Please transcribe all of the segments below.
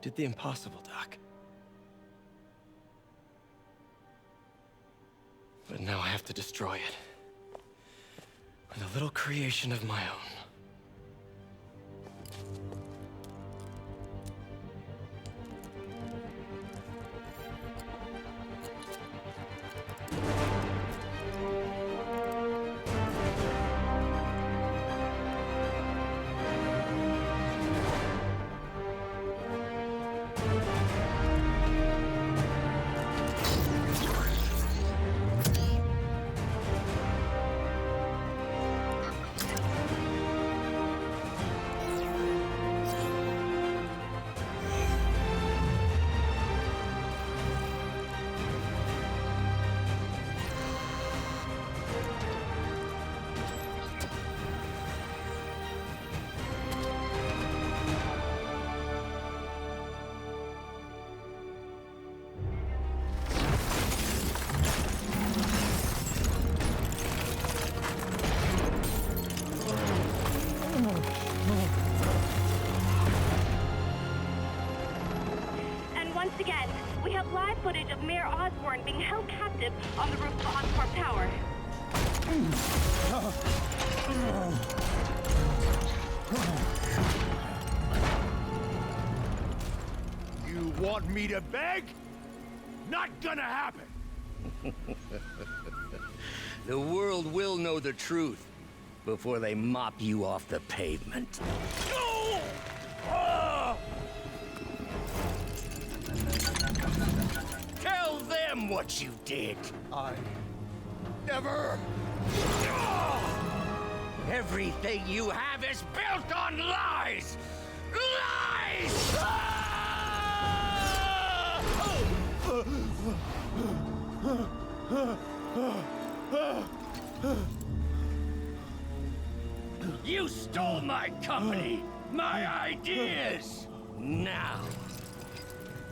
did the impossible, Doc. But now I have to destroy it. With a little creation of my own. Once again, we have live footage of Mayor Osborn being held captive on the roof of Oscorp Tower. You want me to beg? Not gonna happen! The world will know the truth before they mop you off the pavement. No! Ah! Tell them what you did. I never... Everything you have is built on lies! Lies! You stole my company, my ideas! Now,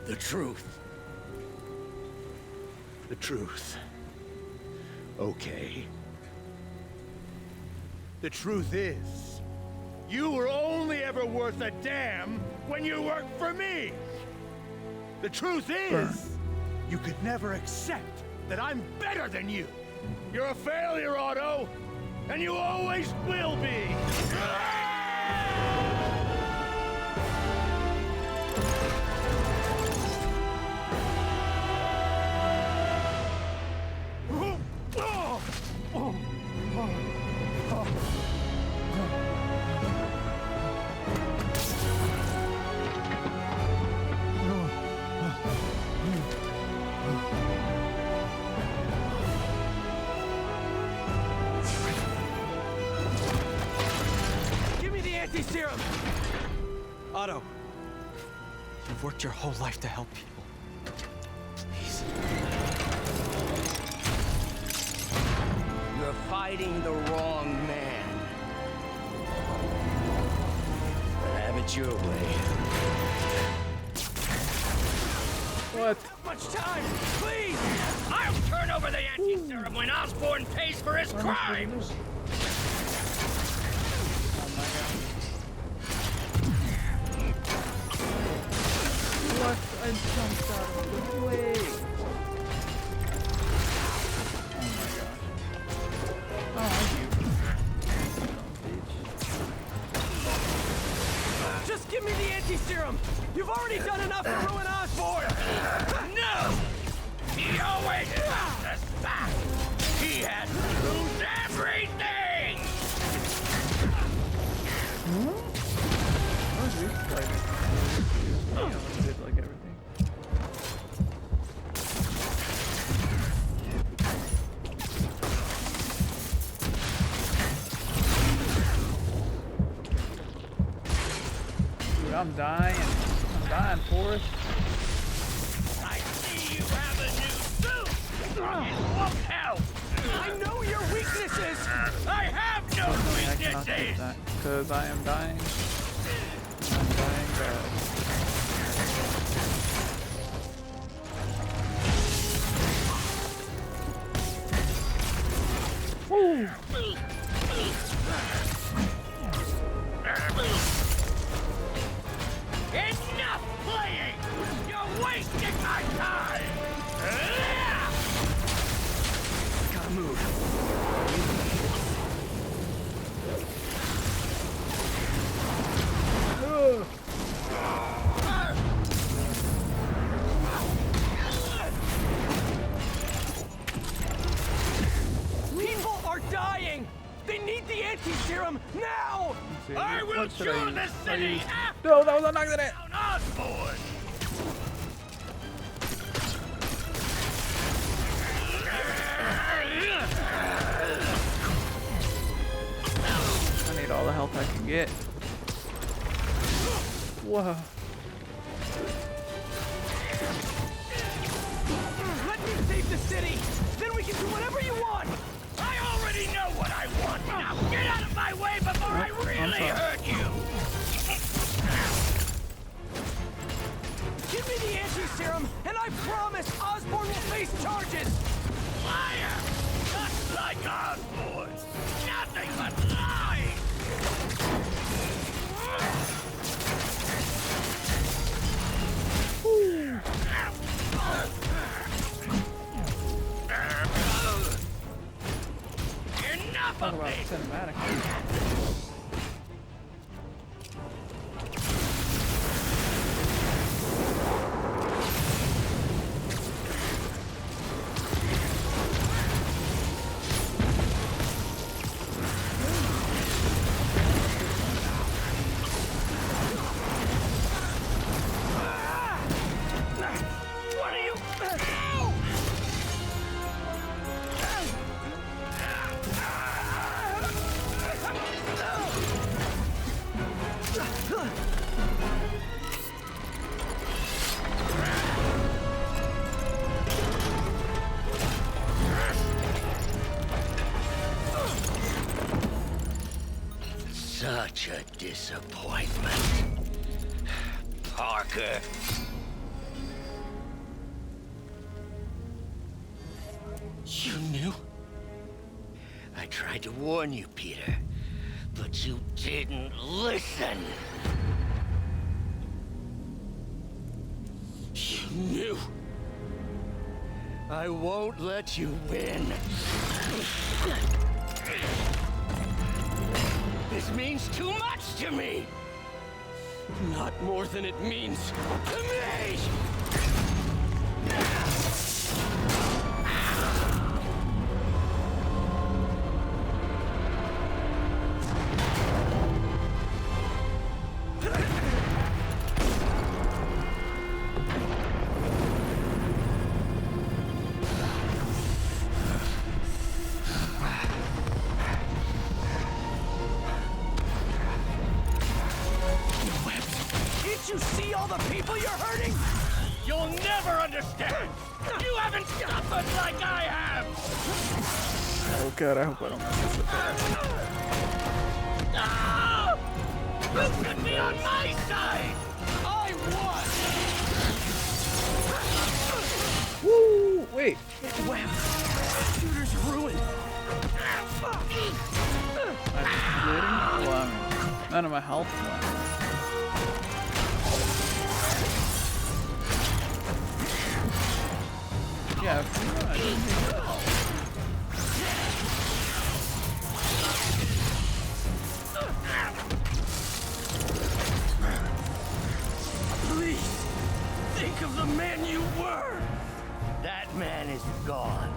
the truth. The truth. Okay. The truth is, you were only ever worth a damn when you worked for me! The truth is, you could never accept that I'm better than you! You're a failure, Otto! And you always will be! Serum! Otto, you've worked your whole life to help people. Please. You're fighting the wrong man. But have it your way. What? Not much time! Please! I'll turn over the anti-serum when Osborn pays for his crimes! What? I jumped out of the way. Oh my god. Oh, bitch. Just give me the anti-serum! You've already done enough to ruin Osborn! No! He always found us back! He had to lose everything! That was weak, like, you know, did like everything. Dude, I'm dying. I'm dying, Forrest. I see you have a new suit! It won't help! I know your weaknesses! I have no I cannot take weaknesses! that because I am dying. I'm dying bad. Woo! Enough playing! anti-serum now! See, I will what should I chew use? the I city use- after No, that was not gonna. down Osborn! I need all the health I can get. Whoa. Let me save the city! Then we can do whatever you want! I already know what I want! Now get out of my way before I really sorry. hurt you! Give me the anti-serum, and I promise Osborn will face charges! Liar! Just like Osborn! Nothing but lies! Enough Talk of about this! cinematic. What are you? Such a disappointment. Parker. You knew? I tried to warn you, Peter, but you didn't listen. You knew? I won't let you win. This means too much to me! Not more than it means to me! Can't you see all the people you're hurting? You'll never understand! You haven't suffered like I have! Oh god, I hope I don't miss it. Ah! You could be on my side! I won! Woo! Wait. Web! Shooter's ruined! I'm bleeding? Well, I mean, none of my health left. Yeah, pretty much. Please, think of the man you were! That man is gone.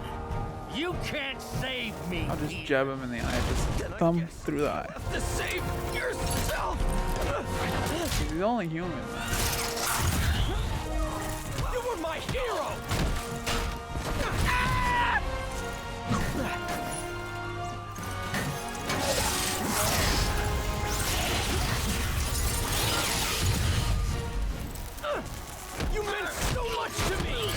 You can't save me, I'll just Peter. jab him in the eye, just thumb through the eye. have to save yourself! He's the only human. You were my hero! You meant so much to me!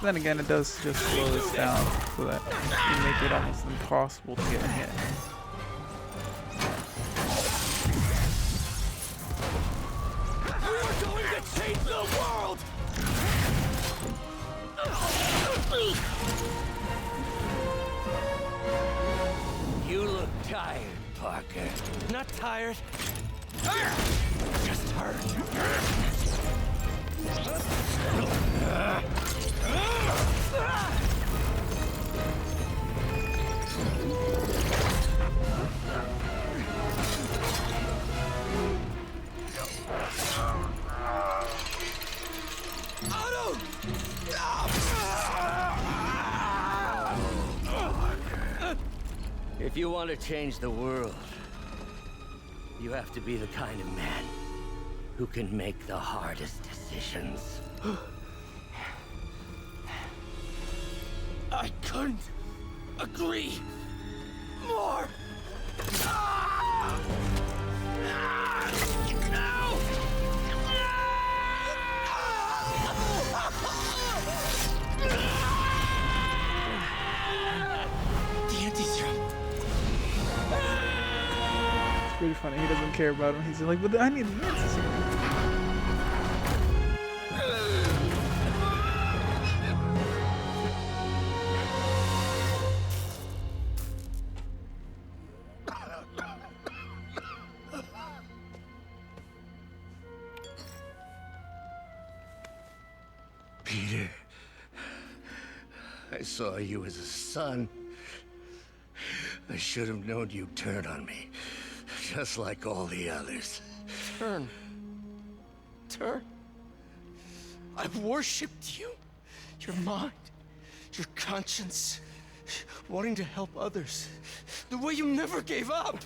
Then again, it does just slow this down so that you make it almost impossible to get hit. We are going to change the world! You look tired, Parker. Not tired. Just hurt. Otto! If you want to change the world, you have to be the kind of man who can make the hardest decisions. I couldn't agree more. Ah! Ah! No! The anti-serum. It's pretty funny. He doesn't care about him. He's like, but I need the answers. Peter, I saw you as a son. I should have known you'd turn on me, just like all the others. Turn. I've worshipped you. Your mind, your conscience, wanting to help others. The way you never gave up.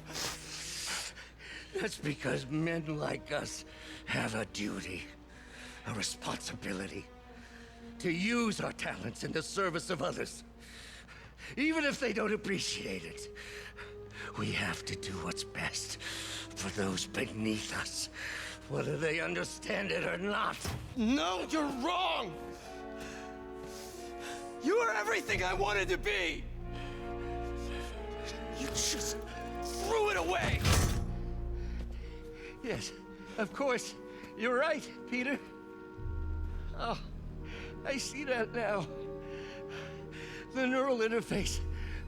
That's because men like us have a duty, a responsibility, to use our talents in the service of others. Even if they don't appreciate it, we have to do what's best for those beneath us, whether they understand it or not. No, you're wrong. You are everything I wanted to be. You just threw it away. Yes, of course. You're right, Peter. Oh, I see that now. The neural interface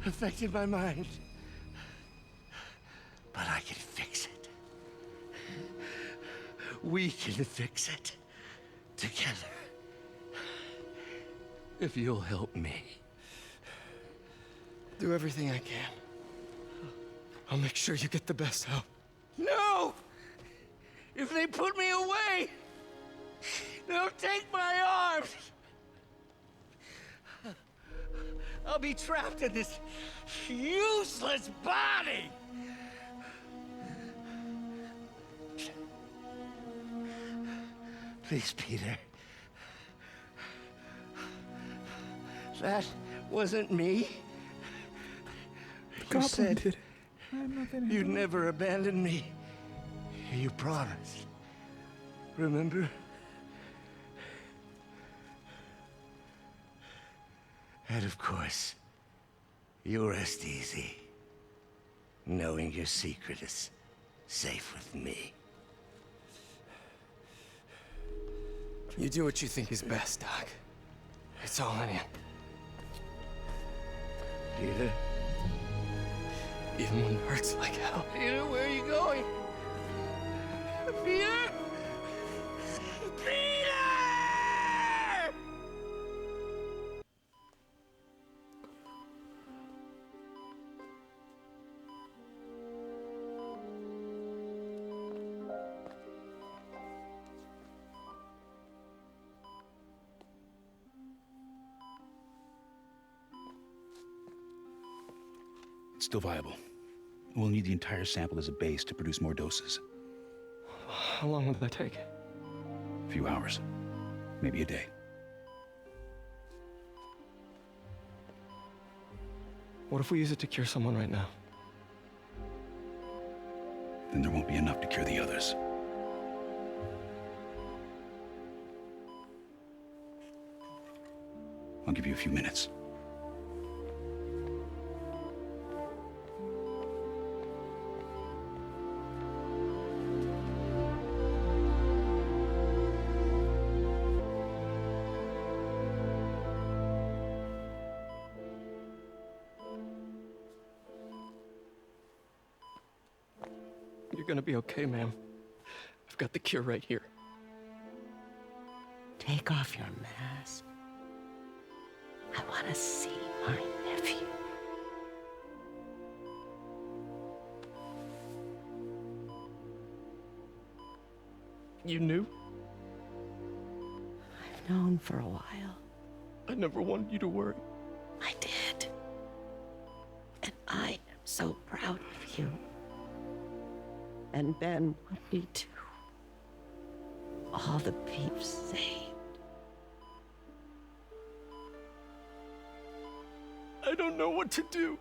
affected my mind. But I can fix it. We can fix it. Together. If you'll help me. Do everything I can. I'll make sure you get the best help. No! If they put me away, they'll take my arms. I'll be trapped in this useless body. Please, Peter. That wasn't me. You Goblin said did it. I had nothing to you'd do. never abandon me. You promised. Remember? And of course, you rest easy, knowing your secret is safe with me. You do what you think is best, Doc. It's all in you. Peter? Even when it hurts like hell. Peter, where are you going? Peter? Peter! It's still viable. We'll need the entire sample as a base to produce more doses. How long will that take? A few hours. Maybe a day. What if we use it to cure someone right now? Then there won't be enough to cure the others. I'll give you a few minutes. You're gonna be okay, ma'am. I've got the cure right here. Take off your mask. I want to see my nephew. You knew? I've known for a while. I never wanted you to worry. I did. And I am so proud of you. And Ben would be too. All the peeps saved. I don't know what to do.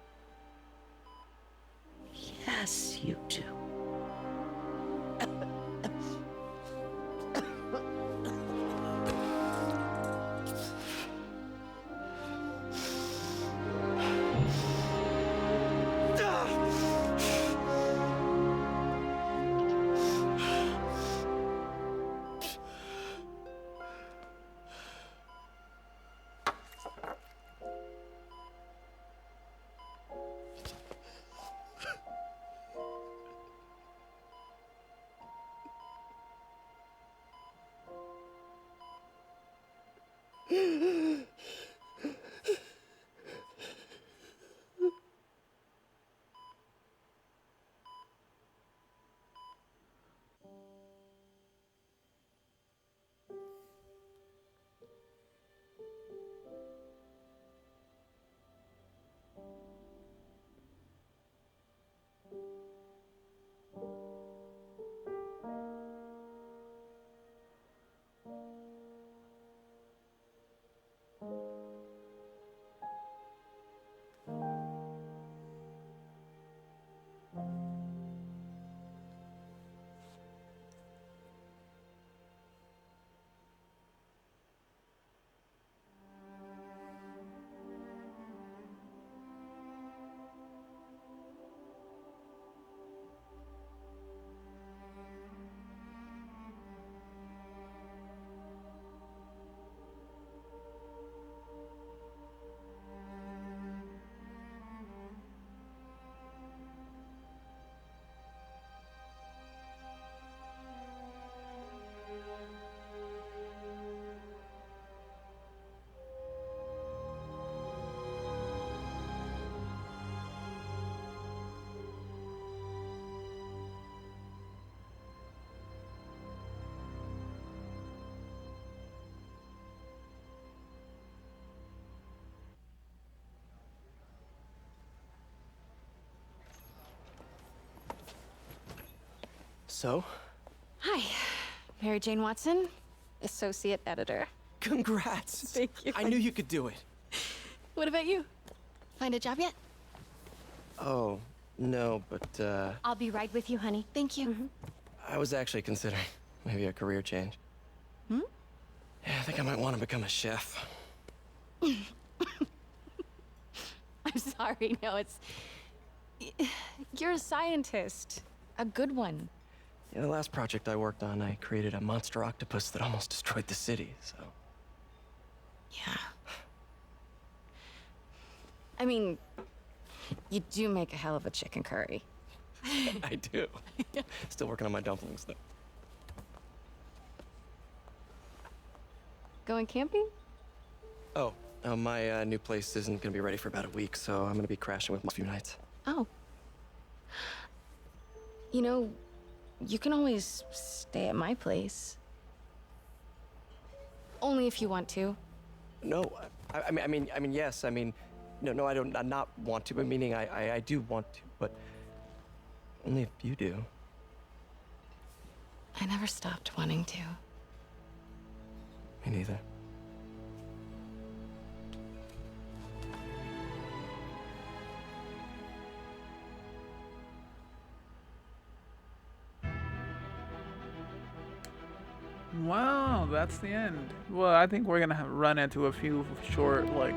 Yes, you do. So, Hi, Mary Jane Watson, Associate Editor. congrats. Thank you. I knew you could do it. What about you? Find a job yet? Oh, no, but, I'll be right with you, honey. Thank you. I was actually considering maybe a career change. Hmm? Yeah, I think I might want to become a chef. I'm sorry, no, it's... You're a scientist. A good one. Yeah, the last project I worked on, I created a monster octopus that almost destroyed the city, so... Yeah. I mean, you do make a hell of a chicken curry. I do. Still working on my dumplings, though. Going camping? Oh, my new place isn't gonna be ready for about a week, so I'm gonna be crashing with a few nights. Oh. You know, you can always stay at my place. Only if you want to. No, I mean, yes, I mean, no, I don't, not want to, but meaning I do want to, but only if you do. I never stopped wanting to. Me neither. Wow, that's the end. Well, I think we're gonna run into a few short, like,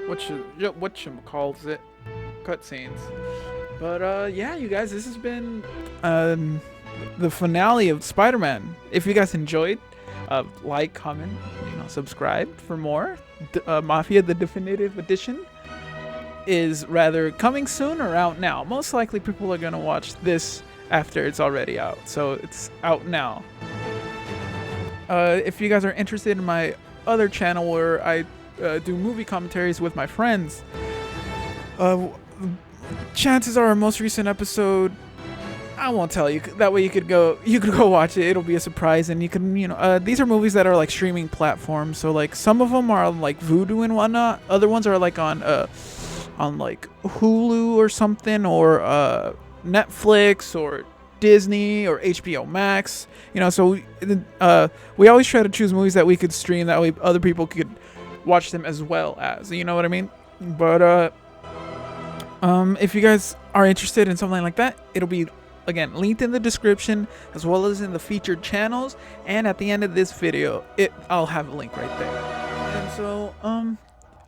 whatchamacalls it, cutscenes. But, yeah, you guys, this has been, the finale of Spider-Man. If you guys enjoyed, like, comment, subscribe for more. Mafia: The Definitive Edition is rather coming soon or out now. Most likely people are gonna watch this after it's already out, so it's out now. If you guys are interested in my other channel where I do movie commentaries with my friends, chances are our most recent episode, I won't tell you, that way you could go watch it. It'll be a surprise, and you can, these are movies that are like streaming platforms, so like some of them are on like Vudu and whatnot, other ones are like on on like Hulu or something, or Netflix or Disney or HBO Max. You know, so we always try to choose movies that we could stream, that way other people could watch them as well as, you know what I mean? But if you guys are interested in something like that, it'll be, again, linked in the description, as well as in the featured channels, and at the end of this video I'll have a link right there. And so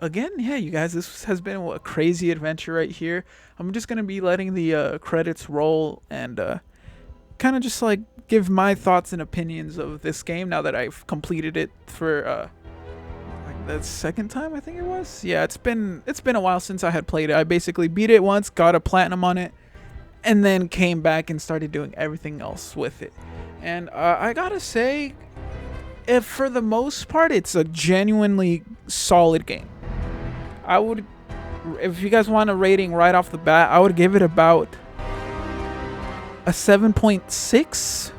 again, yeah, you guys, this has been a crazy adventure right here. I'm just gonna be letting the credits roll and kind of just like give my thoughts and opinions of this game now that I've completed it for like the second time, I think it was. Yeah, it's been a while since I had played it. I basically beat it once, got a platinum on it, and then came back and started doing everything else with it. And I gotta say, if for the most part, it's a genuinely solid game. I would, if you guys want a rating right off the bat, I would give it about a 7.6,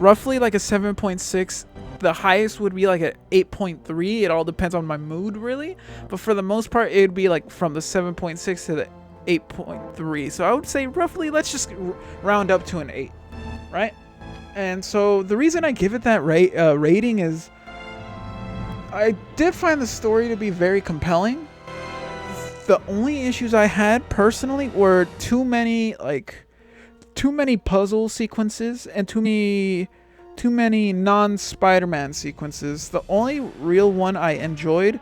roughly like a 7.6. The highest would be like an 8.3. It all depends on my mood, really. But for the most part, it would be like from the 7.6 to the 8.3. So I would say roughly, let's just round up to an 8, right? And so the reason I give it that rating is I did find the story to be very compelling. The only issues I had personally were too many puzzle sequences and too many non-Spider-Man sequences. The only real one I enjoyed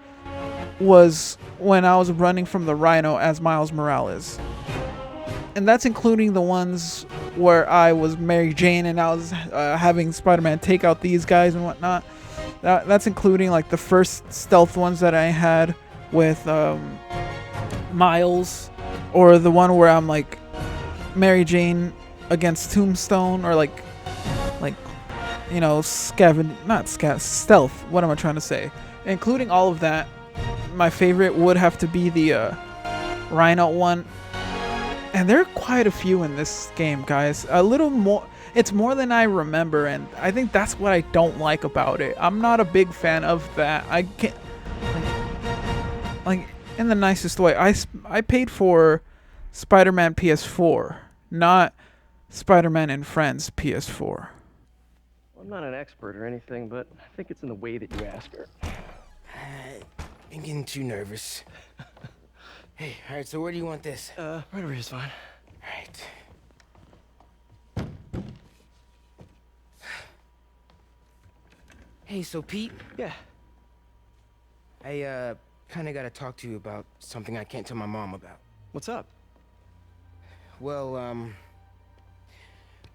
was when I was running from the Rhino as Miles Morales. And that's including the ones where I was Mary Jane and I was having Spider-Man take out these guys and whatnot. That's including like the first stealth ones that I had with Miles, or the one where I'm like Mary Jane against Tombstone, or like you know, stealth. What am I trying to say? Including all of that, my favorite would have to be the Rhino one. And there are quite a few in this game, guys. A little more. It's more than I remember, and I think that's what I don't like about it. I'm not a big fan of that. I can't, like in the nicest way. I paid for Spider-Man PS4, not Spider-Man and Friends PS4. Well, I'm not an expert or anything, but I think it's in the way that you ask her. I'm getting too nervous. Hey, all right, so where do you want this? Right over here is fine. All right. Hey, so Pete? Yeah. I, kinda gotta talk to you about something I can't tell my mom about. What's up? Well,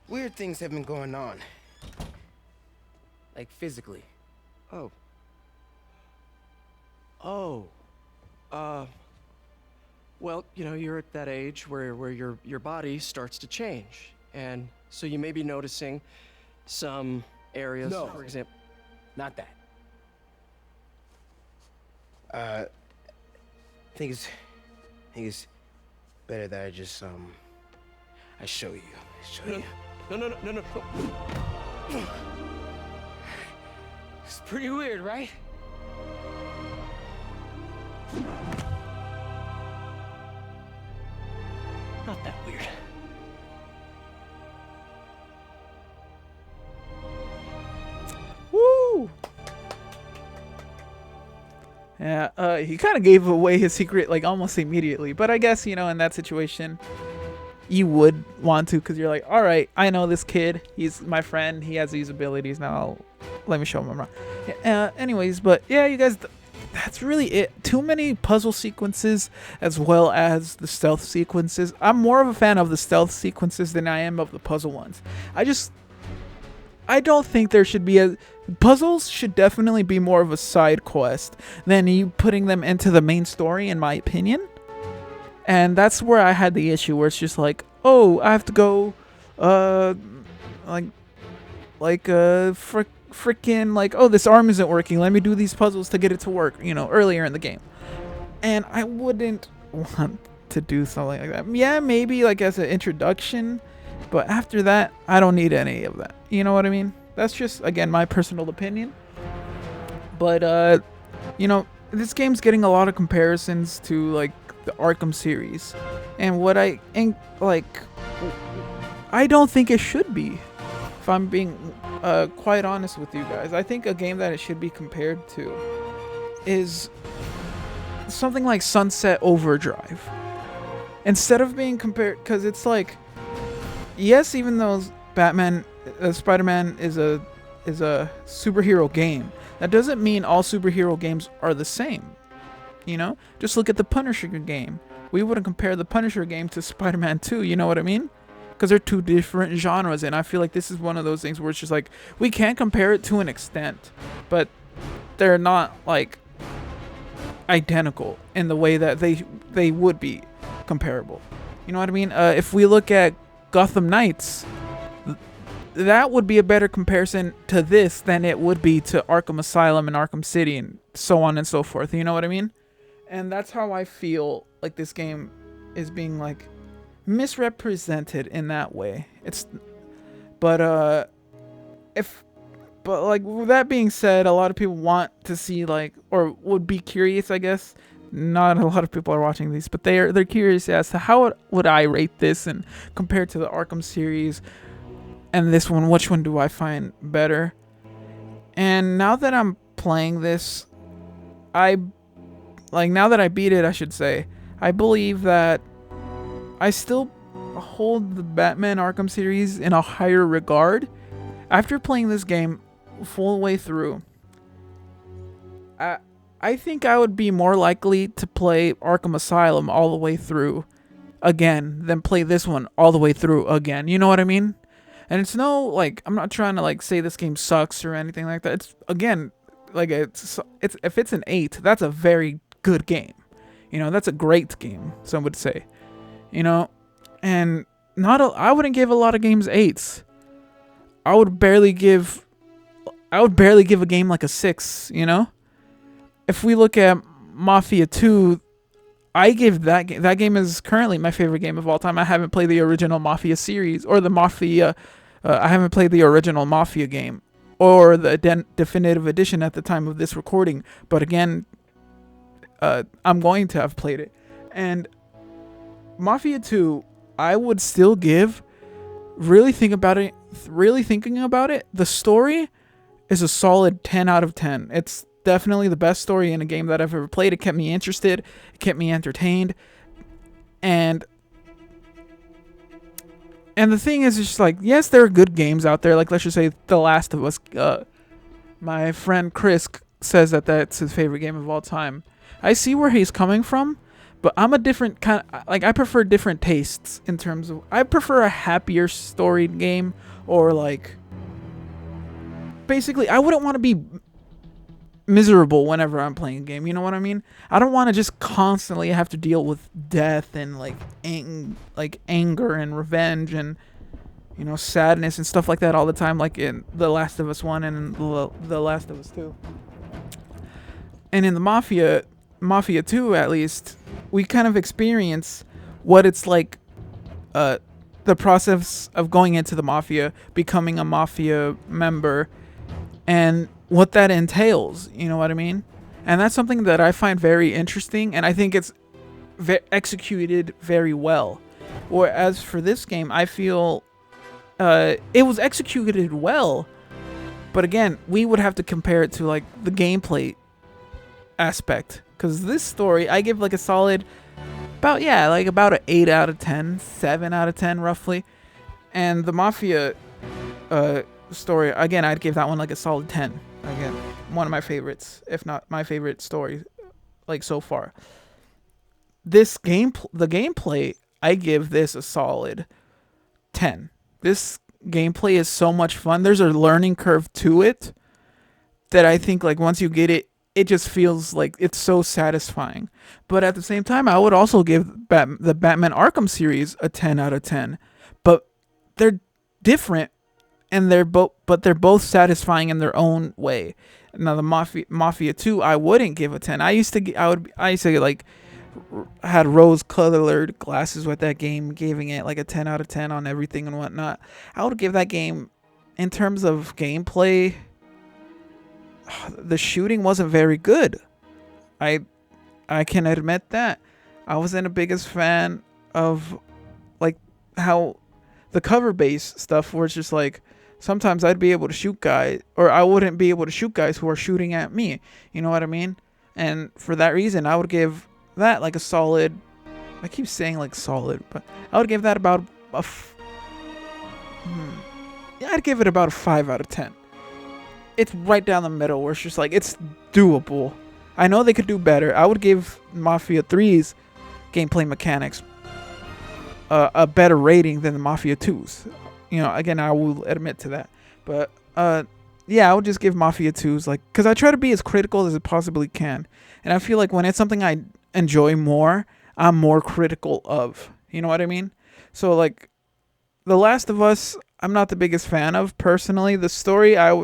weird things have been going on. Like, physically. Oh. Well, you know, you're at that age where your body starts to change. And so you may be noticing some areas, No. for example. Not that. I think it's better that I just, I show you. No. It's pretty weird, right? Not that weird. Woo! Yeah, he kind of gave away his secret like almost immediately, but I guess, you know, in that situation you would want to, because you're like, all right, I know this kid, he's my friend, he has these abilities, now let me show him I'm wrong. Anyways, but yeah, you guys, that's really it. Too many puzzle sequences as well as the stealth sequences. I'm more of a fan of the stealth sequences than I am of the puzzle ones. I don't think there should be puzzles should definitely be more of a side quest than you putting them into the main story, in my opinion. And that's where I had the issue, where it's just like, oh, I have to go, freaking like, oh, this arm isn't working, let me do these puzzles to get it to work, you know, earlier in the game. And I wouldn't want to do something like that. Yeah, maybe like as an introduction, but after that, I don't need any of that. You know what I mean? That's just, again, my personal opinion. But, you know, this game's getting a lot of comparisons to like the Arkham series, and I don't think it should be. If I'm being quite honest with you guys, I think a game that it should be compared to is something like Sunset Overdrive. Instead of being compared, because it's like, yes, even though Spider-Man is a superhero game, that doesn't mean all superhero games are the same. You know, just look at the Punisher game. We wouldn't compare the Punisher game to Spider-Man 2. You know what I mean? Because they're two different genres, and I feel like this is one of those things where it's just like we can compare it to an extent, but they're not like identical in the way that they would be comparable. You know what I mean? If we look at Gotham Knights, that would be a better comparison to this than it would be to Arkham Asylum and Arkham City and so on and so forth. You know what I mean? And that's how I feel like this game is being like misrepresented in that way. But with that being said, a lot of people want to see like, or would be curious, I guess. Not a lot of people are watching these, but they're curious as to how would I rate this and compared to the Arkham series and this one, which one do I find better? And now that I'm playing this, now that I beat it, I should say, I believe that I still hold the Batman Arkham series in a higher regard. After playing this game full way through, I think I would be more likely to play Arkham Asylum all the way through again than play this one all the way through again. You know what I mean? And it's no, like, I'm not trying to like say this game sucks or anything like that. It's, again, like it's if it's an 8, that's a very good game. You know, that's a great game, some would say. You know, and I wouldn't give a lot of games 8s. I would barely give a game like a 6, you know? If we look at Mafia 2, I give that game is currently my favorite game of all time. I haven't played the original Mafia series or the Mafia. I haven't played the original Mafia game or the definitive edition at the time of this recording. But again, I'm going to have played it. And Mafia 2, I would still give. Really thinking about it, the story is a solid 10 out of 10. It's definitely the best story in a game that I've ever played. It kept me interested. It kept me entertained. And the thing is, it's just like, yes, there are good games out there. Like, let's just say The Last of Us. My friend Chris says that that's his favorite game of all time. I see where he's coming from, but I'm a different kind of, like, I prefer different tastes in terms of, I prefer a happier storied game, or like, basically, I wouldn't want to be miserable whenever I'm playing a game. You know what I mean? I don't want to just constantly have to deal with death and like anger and revenge and, you know, sadness and stuff like that all the time, like in The Last of Us 1 and The Last of Us 2. And in the Mafia 2, at least, we kind of experience what it's like, the process of going into the Mafia, becoming a Mafia member, and what that entails, you know what I mean? And that's something that I find very interesting, and I think it's executed very well. Whereas for this game, I feel it was executed well, but again, we would have to compare it to like the gameplay aspect, because this story, I give like a solid about an 8 out of 10, 7 out of 10 roughly. And the Mafia story, again, I'd give that one like a solid 10. Again, one of my favorites, if not my favorite story, like so far. The gameplay, I give this a solid 10. This gameplay is so much fun. There's a learning curve to it that I think like once you get it, it just feels like it's so satisfying. But at the same time, I would also give the Batman Arkham series a 10 out of 10. But they're different, and they're both satisfying in their own way. Now the Mafia 2, I wouldn't give a 10. I used to like had rose-colored glasses with that game, giving it like a 10 out of 10 on everything and whatnot. I would give that game, in terms of gameplay, the shooting wasn't very good. I can admit that I wasn't the biggest fan of like how the cover base stuff, where it's just like sometimes I'd be able to shoot guys, or I wouldn't be able to shoot guys who are shooting at me. You know what I mean? And for that reason, I would give that like a solid. I keep saying like solid, but I would give that about I'd give it about a 5 out of 10. It's right down the middle, where it's just like it's doable. I know they could do better. I would give Mafia 3's gameplay mechanics a better rating than the Mafia 2's. You know, again, I will admit to that. But yeah, I would just give Mafia 2's like, because I try to be as critical as I possibly can, and I feel like when it's something I enjoy more, I'm more critical of. You know what I mean? So like, The Last of Us, I'm not the biggest fan of personally. The story, I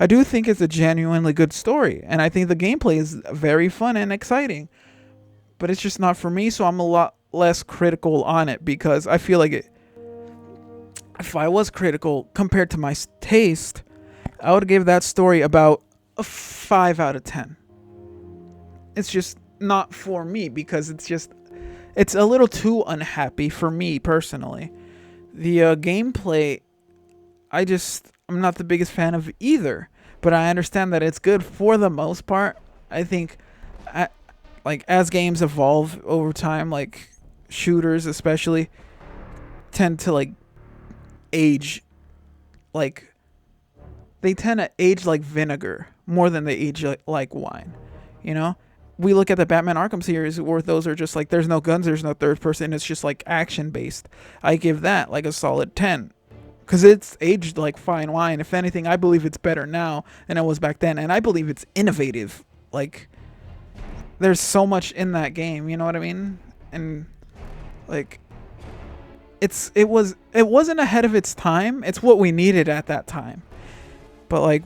do think it's a genuinely good story, and I think the gameplay is very fun and exciting, but it's just not for me. So I'm a lot less critical on it, because I feel like if I was critical compared to my taste, I would give that story about a 5 out of 10. It's just not for me, because it's a little too unhappy for me personally. The gameplay, I'm not the biggest fan of either, but I understand that it's good for the most part. I think like as games evolve over time, like shooters especially tend to like age, like they tend to age like vinegar more than they age like wine. You know, we look at the Batman Arkham series, where those are just like, there's no guns, there's no third person, it's just like action based. I give that like a solid 10, because it's aged like fine wine. If anything, I believe it's better now than it was back then, and I believe it's innovative. Like, there's so much in that game, you know what I mean? And like, it wasn't ahead of its time. It's what we needed at that time. But like,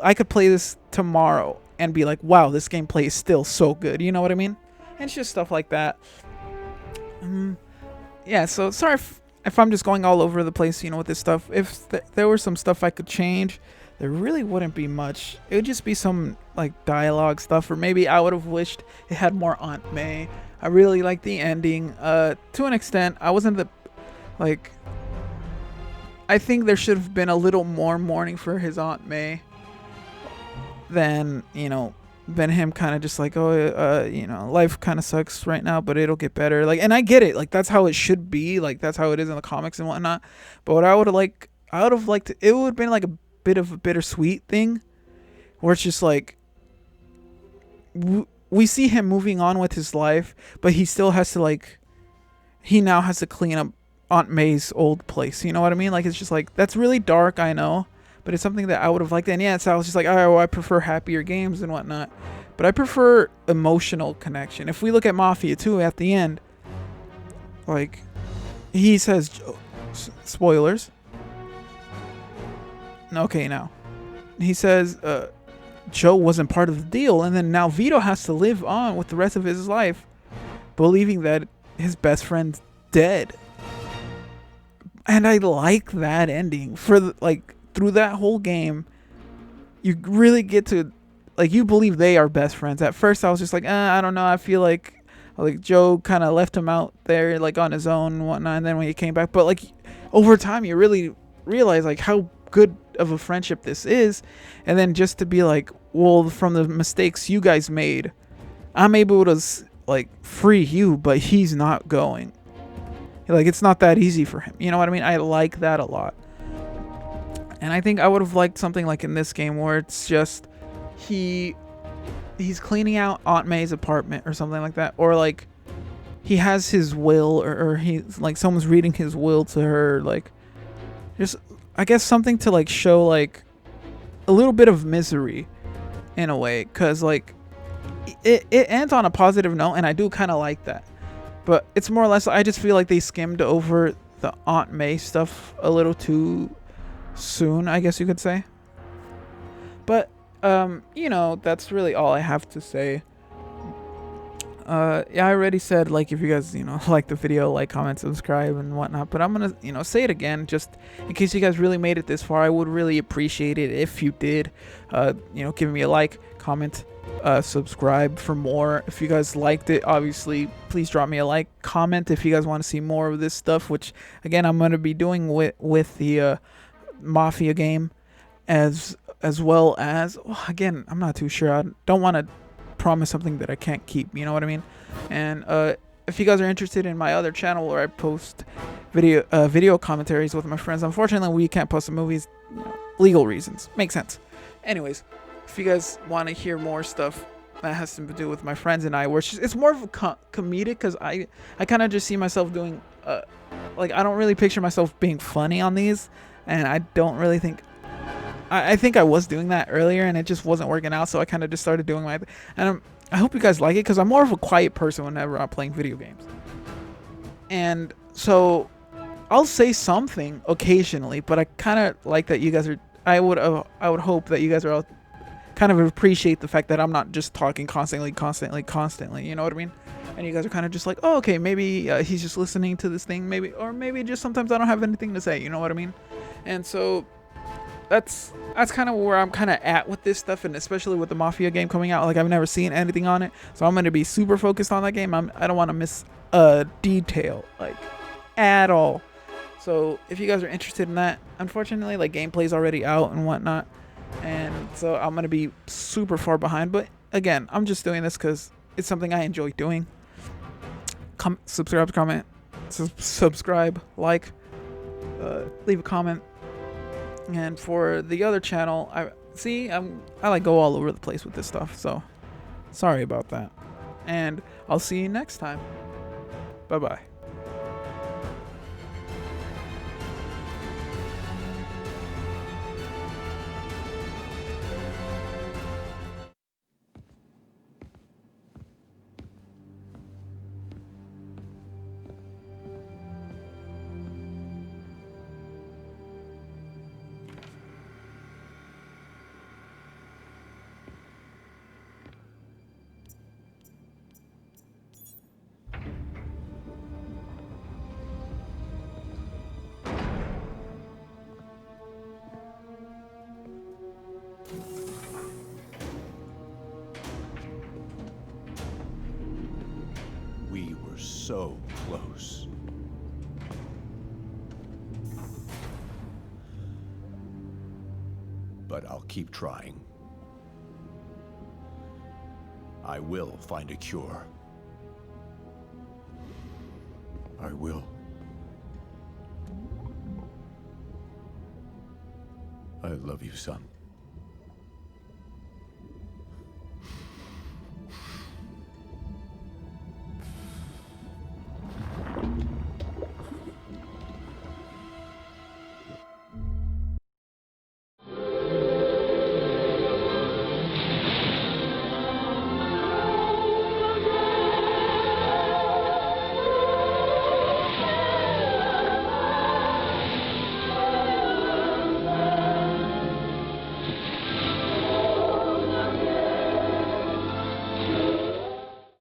I could play this tomorrow and be like, wow, this gameplay is still so good. You know what I mean? And it's just stuff like that. Yeah, so sorry if I'm just going all over the place, you know, with this stuff. If there were some stuff I could change, there really wouldn't be much. It would just be some like dialogue stuff, or maybe I would have wished it had more Aunt May. I really like the ending to an extent. I wasn't like, I think there should have been a little more mourning for his Aunt May than, you know, than him kind of just like, oh, you know, life kind of sucks right now, but it'll get better. Like, and I get it. Like, that's how it should be. Like, that's how it is in the comics and whatnot. But what I would have liked, it would have been like a bit of a bittersweet thing, where it's just like, we see him moving on with his life, but he still has to like, he now has to clean up Aunt May's old place. You know what I mean? Like, it's just like, that's really dark, I know, but it's something that I would have liked. And yeah, so I was just like, oh, well, I prefer happier games and whatnot, but I prefer emotional connection. If we look at Mafia 2 at the end, like, he says, spoilers. Okay, now he says Joe wasn't part of the deal, and then now Vito has to live on with the rest of his life believing that his best friend's dead. And I like that ending. For like, through that whole game, you really get to, like, you believe they are best friends. At first I was just like, I don't know, I feel like Joe kind of left him out there like on his own and whatnot, and then when he came back, but like over time you really realize like how good of a friendship this is. And then just to be like, well, from the mistakes you guys made, I'm able to like free you, but he's not going. Like, it's not that easy for him. You know what I mean? I like that a lot. And I think I would have liked something like in this game where it's just he's cleaning out Aunt May's apartment or something like that, or like he has his will, or he's like, someone's reading his will to her, like, just, I guess, something to like show like a little bit of misery in a way, because like it ends on a positive note, and I do kind of like that. But it's more or less, I just feel like they skimmed over the Aunt May stuff a little too soon, I guess you could say. But you know, that's really all I have to say. Yeah, I already said, like, if you guys, you know, like the video, like, comment, subscribe, and whatnot. But I'm gonna, you know, say it again, just in case you guys really made it this far. I would really appreciate it if you did, you know, give me a like, comment, subscribe for more. If you guys liked it, obviously, please drop me a like, comment if you guys want to see more of this stuff, which again I'm going to be doing with the Mafia game, as well as, well, again, I'm not too sure. I don't want to promise something that I can't keep, you know what I mean? And if you guys are interested in my other channel where I post video commentaries with my friends, unfortunately we can't post the movies, you know, legal reasons. Makes sense. Anyways, if you guys want to hear more stuff that has to do with my friends and I, where it's more of a comedic, because I kind of just see myself doing like, I don't really picture myself being funny on these, and I don't really think I think I was doing that earlier and it just wasn't working out, so I kind of just started doing and I hope you guys like it, because I'm more of a quiet person whenever I'm playing video games. And so I'll say something occasionally, but I kind of like that you guys are, I would hope that you guys are all kind of appreciate the fact that I'm not just talking constantly, you know what I mean? And you guys are kind of just like, oh, okay, maybe he's just listening to this thing, maybe, or maybe just sometimes I don't have anything to say, you know what I mean? And so that's kind of where I'm kind of at with this stuff, and especially with the Mafia game coming out. Like, I've never seen anything on it, so I'm going to be super focused on that game. I don't want to miss a detail, like, at all. So if you guys are interested in that, unfortunately, like, gameplay's already out and whatnot, and so I'm going to be super far behind. But again, I'm just doing this because it's something I enjoy doing. Subscribe, comment, subscribe, like, leave a comment. And for the other channel, I like go all over the place with this stuff, so sorry about that. And I'll see you next time. Bye bye. We were so close. But I'll keep trying. I will find a cure. I will. I love you, son.